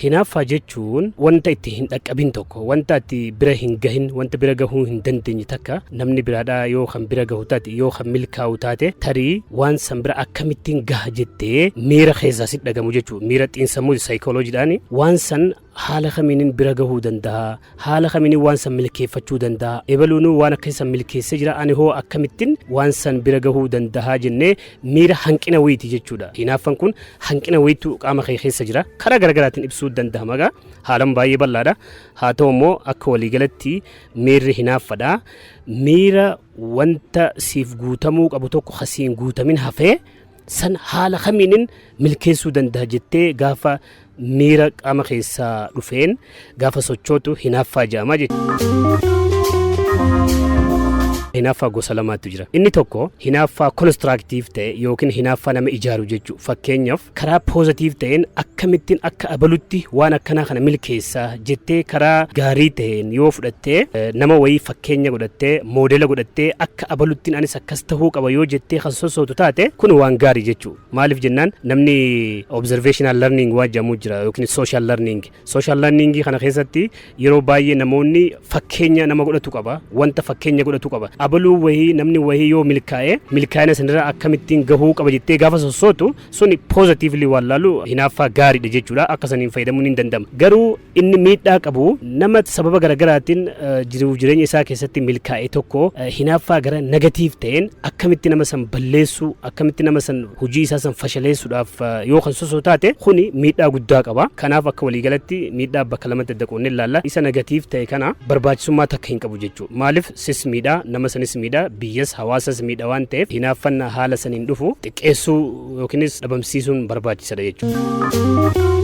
Hinaaffaa jechuun wanta itti hin dhaqqabin tokko, wanta itti bira hin gahin, wanta bira gahuu hin dandeenye takka namni biraadhaa yoo kan bira gahu taate yoo kan milkaa'u taate tarii waan san bira akkamittiin gaha jettee miira keessaa sitti dhagamu jechuudha. Miira xiinsammuu saayikooloojiidhaan waan san haala kamiiniin bira gahuu danda'a, haala kamiiniin waan san milkeeffachuu danda'a, ebaluunuu waan akka san milkeessee jira ani hoo akkamittiin waan san bira gahuu danda'a jennee miira hanqina wayiiti jechuudha. Hinaaffaan kun hanqina wayiitu qaama kee keessa jira. Karaa garaagaraatiin ibsuu danda'ama gaa haalan baay'ee bal'aadha. Haa ta'u immoo akka waliigalatti miirri hinaaffaadha. Miira wanta siif guutamuu qabu tokko hasiin guutamin hafee san haala kamiiniin milkeessuu danda'a jettee gaafa miira qaama keessaa dhufeen gaafa sochootu hinaaffaa jedhama jechuudha. Hinaaffaa gosa lamaatu jira. Inni tokko hinaaffaa konistiraaktiif ta'e yookiin hinaaffaa nama ijaaru jechuudha. Fakkeenyaaf karaa poozitiif ta'een akkamittiin akka abalutti waan akkanaa kana milkeessaa jettee karaa gaarii ta'een yoo fudhattee nama wayii fakkeenya godhattee moodela godhattee akka abaluttiin anis akkas tahuu qaba yoo jettee kan sosootu taate kun waan gaarii jechuudha. Maaliif jennaan namni observational learning waan jedhamu jira yookiin social learning. Social learning kana keessatti yeroo baay'ee namoonni fakkeenya nama godhatu qaba, wanta fakkeenya godhatu qaba. Abaluu wayii namni wayii yoo milkaa'ina sanirraa akkamittiin gahuu qaba jettee gaafa sosootu suni poozitiivli waan laalu hinaaffaa gaariidha jechuudha. Akka saniin fayyadamuun hin danda'ama. Garuu inni miidhaa qabu nama sababa garaagaraatiin jiruuf jireenya isaa keessatti milkaa'e tokko hinaaffaa gara negatiiv ta'een akkamitti nama san balleessuu, akkamitti nama san hojii isaa san fashaleessuudhaaf yoo kan sosoo taate kuni miidhaa guddaa qaba. Kanaaf akka waliigalatti miidhaa bakka lamatti adda qoonnee ilaalla. Isa negatiiv ta'e kana barbaachisummaa takka hin qabu jechuudha. Maaliif sis miidhaa nama sanis miidhaa biyyas hawaasas miidhaa waan ta'eef hinaaffannaa haala saniin dhufu xiqqeessuu yookiinis dhabamsiisuun barbaachisaadha jechuudha.